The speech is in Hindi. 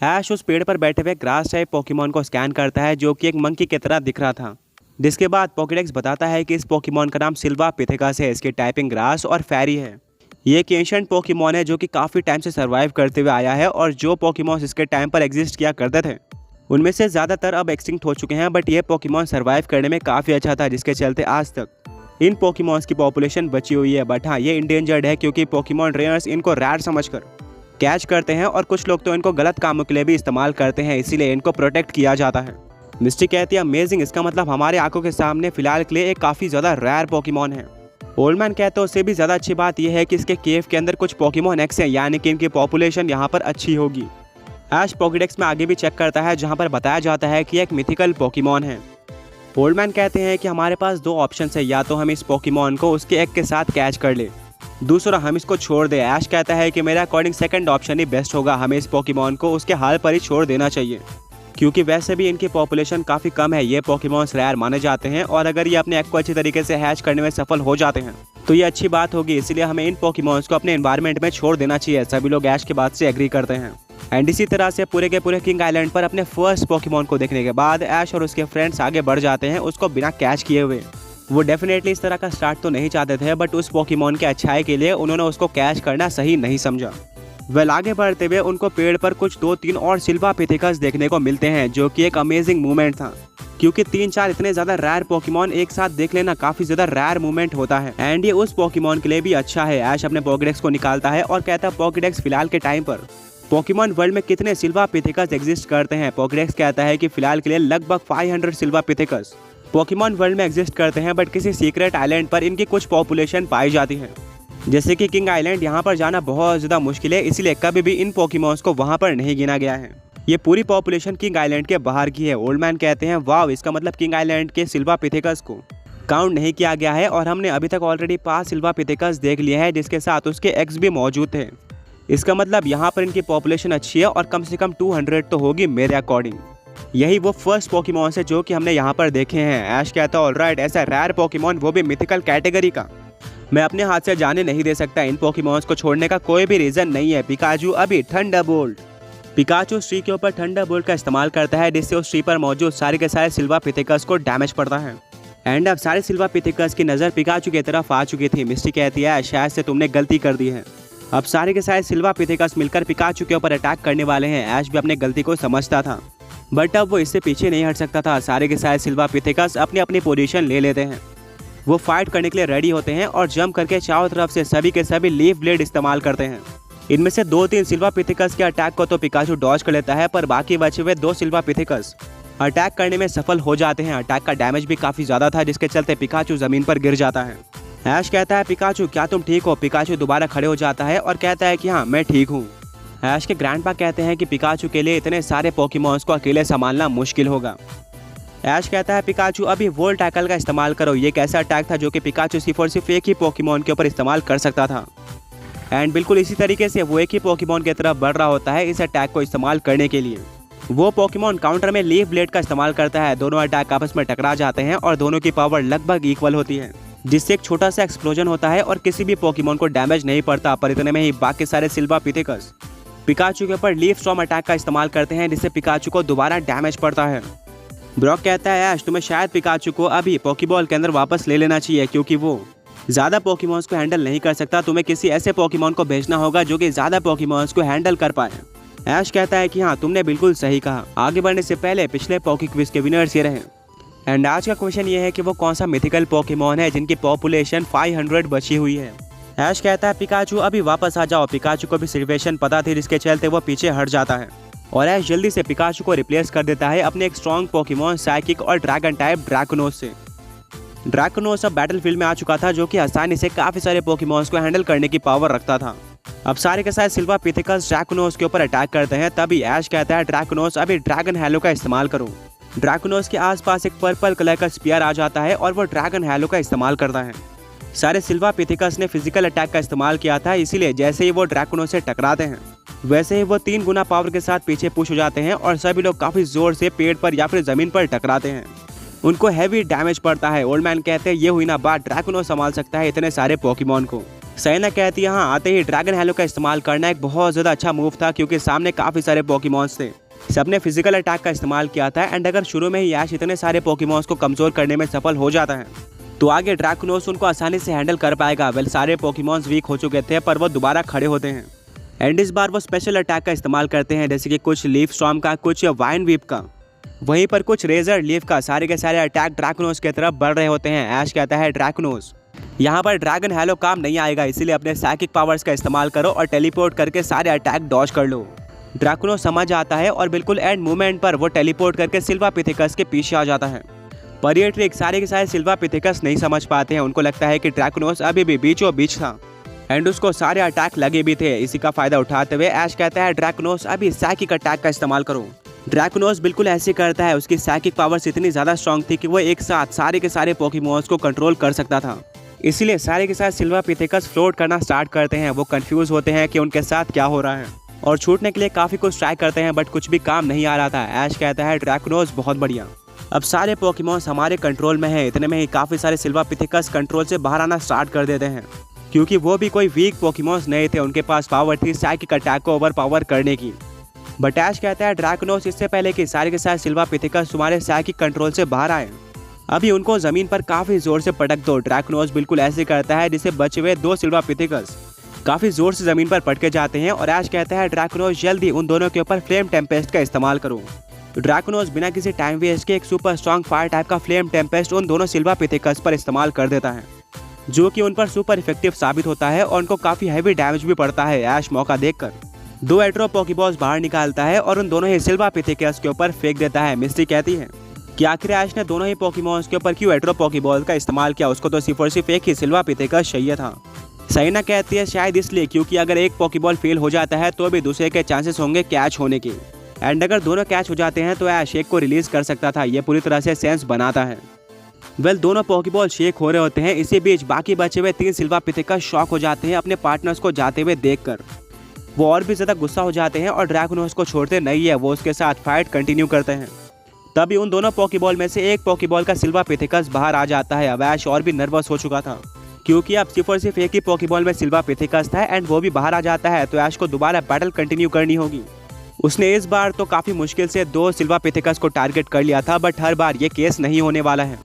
ऐश उस पेड़ पर बैठे हुए ग्रास टाइप पोकेमॉन को स्कैन करता है जो कि एक मंकी की तरह दिख रहा था, जिसके बाद पोकेडेक्स बताता है कि इस पोकेमॉन का नाम सिल्वा पिथेकस है। इसकी टाइपिंग ग्रास और फैरी है। ये एक एंशिएंट पोकेमॉन है जो कि काफ़ी टाइम से सर्वाइव करते हुए आया है और जो पोकेमॉन्स इसके टाइम पर एग्जिस्ट किया करते थे उनमें से ज़्यादातर अब एक्सटिंक्ट हो चुके हैं, बट ये पोकेमॉन सर्वाइव करने में काफ़ी अच्छा था, जिसके चलते आज तक इन पोकेमॉन्स की पॉपुलेशन बची हुई है। बट हाँ, ये इंडेंजर्ड है क्योंकि पोकेमॉन ट्रेनर्स इनको रैर समझकर कैच करते हैं और कुछ लोग तो इनको गलत कामों के लिए भी इस्तेमाल करते हैं, इसीलिए इनको प्रोटेक्ट किया जाता है। मिस्टी कहती है अमेजिंग, इसका मतलब हमारे आंखों के सामने फिलहाल के लिए एक काफ़ी ज़्यादा रैर पोकेमॉन है। ओल्ड मैन कहते हैं उससे भी ज़्यादा अच्छी बात यह है कि इसके केव के अंदर कुछ पोकेमॉन एक्स हैं, यानी कि इनकी पॉपुलेशन यहाँ पर अच्छी होगी। ऐश पोकेडेक्स में आगे भी चेक करता है जहाँ पर बताया जाता है कि एक मिथिकल पोकेमॉन है। ओल्ड मैन कहते हैं कि हमारे पास दो ऑप्शन है, या तो हम इस पोकेमॉन को उसके एग के साथ कैच कर ले, दूसरा हम इसको छोड़ दें। ऐश कहता है कि मेरा अकॉर्डिंग सेकंड ऑप्शन ही बेस्ट होगा, हमें इस पोकेमॉन को उसके हाल पर ही छोड़ देना चाहिए, क्योंकि वैसे भी इनकी पॉपुलेशन काफ़ी कम है। ये पोकेमॉन्स रेयर माने जाते हैं और अगर ये अपने एग को अच्छी तरीके से हैच करने में सफल हो जाते हैं तो ये अच्छी बात होगी, इसलिए हमें इन पोकेमॉन्स को अपने एनवायरनमेंट में छोड़ देना चाहिए। सभी लोग ऐश की बात से एग्री करते हैं। एंड इसी तरह से पूरे के पूरे किंग आइलैंड पर अपने फर्स्ट पोकेमॉन को देखने के बाद ऐश और उसके फ्रेंड्स आगे बढ़ जाते हैं उसको बिना कैच किए हुए। वो डेफिनेटली इस तरह का स्टार्ट तो नहीं चाहते थे, बट उस पोकेमॉन के अच्छाई के लिए उन्होंने उसको कैच करना सही नहीं समझा। वेल आगे बढ़ते हुए उनको पेड़ पर कुछ 2-3 और सिल्वा पिथेकस देखने को मिलते हैं, जो कि एक अमेजिंग मूवमेंट था, क्योंकि 3-4 इतने ज़्यादा रैर पोकेमॉन एक साथ देख लेना काफ़ी ज़्यादा रैर मूवमेंट होता है। एंड ये उस पोकेमॉन के लिए भी अच्छा है। ऐश अपने पोकेडेक्स को निकालता है और कहता है पोकेडेक्स फिलहाल के टाइम पर पोकेमॉन वर्ल्ड में कितने सिल्वा पिथेकस एग्जिस्ट करते हैं। पोकेडेक्स कहता है कि फिलहाल के लिए लगभग 500 सिल्वा पिथेकस पोकेमॉन वर्ल्ड में एग्जिस्ट करते हैं, बट किसी सीक्रेट आइलैंड पर इनकी कुछ पॉपुलेशन पाई जाती है, जैसे कि किंग आइलैंड। यहाँ पर जाना बहुत ज़्यादा मुश्किल है, इसलिए कभी भी इन पोकेमॉन्स को वहाँ पर नहीं गिना गया है। ये पूरी पॉपुलेशन किंग आइलैंड के बाहर की है। ओल्ड मैन कहते हैं वाव, इसका मतलब किंग आइलैंड के सिल्वा पिथेकस को काउंट नहीं किया गया है और हमने अभी तक ऑलरेडी 5 सिल्वा पिथेकस देख लिए हैं, जिसके साथ उसके एग्स भी मौजूद थे। इसका मतलब यहाँ पर इनकी पॉपुलेशन अच्छी है और कम से कम 200 तो होगी मेरे अकॉर्डिंग। यही वो फर्स्ट पोकेमॉन है जो कि हमने यहाँ पर देखे हैं। ऐश कहता है ऑलराइट, ऐसा रैर पोकेमॉन वो भी मिथिकल कैटेगरी का मैं अपने हाथ से जाने नहीं दे सकता। इन पोकेमॉन्स को छोड़ने का कोई भी रीजन नहीं है। पिकाचू अभी थंडरबोल्ट। पिकाचू ट्री के ऊपर थंडरबोल्ट का इस्तेमाल करता है, जिससे उस ट्री पर मौजूद सारे के सारे सिल्वा पिथेकस को डैमेज पड़ता है। एंड अब सारे सिल्वा पिथेकस की नज़र पिकाचू की तरफ आ चुकी थी। मिस्टी कहती है शायद से तुमने गलती कर दी है। अब सारे के सारे सिल्वा पिथेकस मिलकर पिकाचू के ऊपर अटैक करने वाले हैं। ऐश भी अपनी गलती को समझता था, बट अब वो इससे पीछे नहीं हट सकता था। सारे के सारे सिल्वा पिथेकस अपनी अपनी पोजीशन ले लेते हैं। वो फाइट करने के लिए रेडी होते हैं और जंप करके चारों तरफ से सभी के सभी लीफ ब्लेड इस्तेमाल करते हैं। इनमें से 2-3 सिल्वा पिथेकस के अटैक को तो पिकाचू डॉज कर लेता है, पर बाकी बचे हुए 2 सिल्वा पिथेकस अटैक करने में सफल हो जाते हैं। अटैक का डैमेज भी काफ़ी ज़्यादा था, जिसके चलते पिकाचू ज़मीन पर गिर जाता है। ऐश कहता है पिकाचू क्या तुम ठीक हो? पिकाचू दोबारा खड़े हो जाता है और कहता है कि हाँ मैं ठीक हूँ। ऐश के ग्रैंडपा कहते हैं कि पिकाचू के लिए इतने सारे पोकेमॉन्स को अकेले संभालना मुश्किल होगा। ऐश कहता है पिकाचू अभी वोल्ट टैकल का इस्तेमाल करो। ये एक ऐसा अटैक था जो कि पिकाचू सिर्फ और सिर्फ एक ही पोकेमॉन के ऊपर इस्तेमाल कर सकता था। एंड बिल्कुल इसी तरीके से वो एक ही पोकेमॉन की तरफ बढ़ रहा होता है इस अटैक को इस्तेमाल करने के लिए। वो पोकेमॉन काउंटर में लीफ ब्लेड का इस्तेमाल करता है। दोनों अटैक आपस में टकरा जाते हैं और दोनों की पावर लगभग इक्वल होती है, जिससे एक छोटा सा एक्सप्लोजन होता है और किसी भी पोकेमॉन को डैमेज नहीं पड़ता। पर इतने में ही बाकी सारे सिल्वा पिथेकस पिकाचू के ऊपर लीफ स्टॉर्म अटैक का इस्तेमाल करते हैं, जिससे पिकाचू को दोबारा डैमेज पड़ता है। ब्रॉक कहता है ऐश तुम्हें शायद पिकाचू को अभी पोकेबॉल के अंदर वापस ले लेना चाहिए, क्योंकि वो ज़्यादा पोकेमॉन्स को हैंडल नहीं कर सकता। तुम्हें किसी ऐसे पोकेमॉन को भेजना होगा जो कि ज़्यादा पोकेमॉन्स को हैंडल कर पाए। ऐश कहता है कि हाँ तुमने बिल्कुल सही कहा। आगे बढ़ने से पहले पिछले पोके क्विज के विनर्स ये रहे। एंड आज का क्वेश्चन ये है कि वो कौन सा मिथिकल पोकेमॉन है जिनकी पॉपुलेशन 500 बची हुई है। ऐश कहता है पिकाचू अभी वापस आ जाओ। पिकाचू को भी सिचुएशन पता थी, जिसके चलते वो पीछे हट जाता है और ऐश जल्दी से पिकाचू को रिप्लेस कर देता है अपने एक स्ट्रॉन्ग पोकेमॉन साइकिक और ड्रैगन टाइप ड्रैकोनोस से। ड्रैकोनोस अब बैटलफील्ड में आ चुका था, जो कि आसानी से काफ़ी सारे पोकेमॉन्स को हैंडल करने की पावर रखता था। अब सारे के सारे सिल्वा पिथेकस ड्रैकोनोस के ऊपर अटैक करते हैं। तभी ऐश कहता है ड्रैकोनोस अभी ड्रैगन हैलो का इस्तेमाल करो। ड्रैकोनोस के आसपास एक पर्पल कलर का स्पीयर आ जाता है और वो ड्रैगन हैलो का इस्तेमाल करता है। सारे सिल्वा पिथेकस ने फिजिकल अटैक का इस्तेमाल किया था, इसीलिए जैसे ही वो ड्रैकोनोस से टकराते हैं वैसे ही वो 3 गुना पावर के साथ पीछे पुश हो जाते हैं और सभी लोग काफ़ी जोर से पेड़ पर या फिर ज़मीन पर टकराते हैं। उनको हैवी डैमेज पड़ता है। ओल्ड मैन कहते हैं ये हुई ना बात, ड्रैकोनोस संभाल सकता है इतने सारे पोकेमॉन को। साइना कहती है हाँ, आते ही ड्रैगन हैलो का इस्तेमाल करना एक बहुत ज़्यादा अच्छा मूव था क्योंकि सामने काफ़ी सारे पोकेमॉन्स थे। सबने फिजिकल अटैक का इस्तेमाल किया था एंड अगर शुरू में ही ऐश इतने सारे पोकेमॉन्स को कमज़ोर करने में सफल हो जाता है तो आगे ड्रैगोनोस उनको आसानी से हैंडल कर पाएगा। वेल सारे पोकेमॉन्स वीक हो चुके थे पर वो दोबारा खड़े होते हैं एंड इस बार वो स्पेशल अटैक का इस्तेमाल करते हैं, जैसे कि कुछ लीफ स्टॉर्म का, कुछ वाइन वीप का, वहीं पर कुछ रेजर लीफ का। सारे के सारे अटैक ड्रैगोनोस की तरफ बढ़ रहे होते हैं। ऐश कहता है ड्रैगोनोस यहाँ पर ड्रैगन हैलो काम नहीं आएगा, इसीलिए अपने साइकिक पावर्स का इस्तेमाल करो और टेलीपोर्ट करके सारे अटैक डॉज कर लो। ड्रैगोनोस समझ आता है और बिल्कुल एंड मोमेंट पर वो टेलीपोर्ट करके सिल्वा पिथेकस के पीछे आ जाता है। पर ये ट्रिक सारे के सारे सिल्वा पिथेकस नहीं समझ पाते हैं। उनको लगता है कि ड्रैगोनोस अभी भी बीचों बीच था एंड उसको सारे अटैक लगे भी थे। इसी का फायदा उठाते हुए ऐश कहता है ड्रैगोनोस अभी साइकिक अटैक का इस्तेमाल करो। ड्रैगोनोस बिल्कुल ऐसे करता है। उसकी साइकिक पावर्स इतनी ज़्यादा स्ट्रांग थी कि वो एक साथ सारे के सारे पोकेमॉन्स को कंट्रोल कर सकता था। इसीलिए सारे के साथ सिल्वा पिथेकस फ्लोट करना स्टार्ट करते हैं। वो कंफ्यूज होते हैं कि उनके साथ क्या हो रहा है और छूटने के लिए काफ़ी कुछ ट्राई करते हैं बट कुछ भी काम नहीं आ रहा था। ऐश कहता है ड्रैगोनोस बहुत बढ़िया, अब सारे पोकेमॉन्स हमारे कंट्रोल में है। इतने में ही काफ़ी सारे सिल्वा पिथेकस कंट्रोल से बाहर आना स्टार्ट कर देते हैं क्योंकि वो भी कोई वीक पोकेमॉन्स नहीं थे। उनके पास पावर थी साइकिक अटैक को ओवर पावर करने की। बट ऐश कहता है ड्रैगोनोस इससे पहले कि सारे के सारे सिल्वा पिथेकस तुम्हारे साइकिक कंट्रोल से बाहर आए अभी उनको जमीन पर काफी जोर से पटक दो। ड्रैगोनोस बिल्कुल ऐसे करता है जिसे बचे हुए दो सिल्वा पिथेकस काफी जोर से जमीन पर पटके जाते हैं और ऐश कहता है ड्रैगोनोस जल्दी उन दोनों के ऊपर फ्लेम टेम्पेस्ट का इस्तेमाल करो। ड्रैगोनोस बिना किसी टाइम वेस्ट के एक सुपर स्ट्रॉन्ग फायर टाइप का फ्लेम टेम्पेस्ट उन दोनों सिल्वा पिथेकस पर इस्तेमाल कर देता है जो कि उन पर सुपर इफेक्टिव साबित होता है और उनको काफी हैवी डैमेज भी पड़ता है। ऐश मौका देखकर दो एट्रो पोकेबॉल्स बाहर निकालता है और उन दोनों ही सिल्वा पिथेकस के ऊपर फेंक देता है। मिस्टी कहती है कि आखिर ऐश ने दोनों ही पोकेमॉन्स के ऊपर क्यों एट्रो पोकेबॉल का इस्तेमाल किया, उसको तो सिर्फ और सिर्फ एक ही सिल्वा पिथेकस चाहिए था। साइना कहती है शायद इसलिए क्योंकि अगर एक पोकेबॉल फेल हो जाता है तो भी दूसरे के चांसेस होंगे कैच होने के एंड अगर दोनों कैच हो जाते हैं तो ऐश एक को रिलीज कर सकता था। ये पूरी तरह से सेंस बनाता है। वेल दोनों पोकेबॉल शेक हो रहे होते हैं। इसी बीच बाकी बचे हुए तीन सिल्वा पिथेकस शॉक हो जाते हैं अपने पार्टनर्स को जाते हुए देखकर। वो और भी ज्यादा गुस्सा हो जाते हैं और ड्रैगोनोस को छोड़ते नहीं है, वो उसके साथ फाइट कंटिन्यू करते हैं। तभी उन दोनों पोकेबॉल में से एक पोकेबॉल का सिल्वा पिथेकस बाहर आ जाता है। अब ऐश और भी नर्वस हो चुका था क्योंकि अब सिर्फ और सिर्फ एक ही पोकेबॉल में सिल्वा पिथेकस था एंड वो भी बाहर आ जाता है तो ऐश को दोबारा बैटल कंटिन्यू करनी होगी। उसने इस बार तो काफी मुश्किल से दो सिल्वा पिथेकस को टारगेट कर लिया था बट हर बार ये केस नहीं होने वाला है।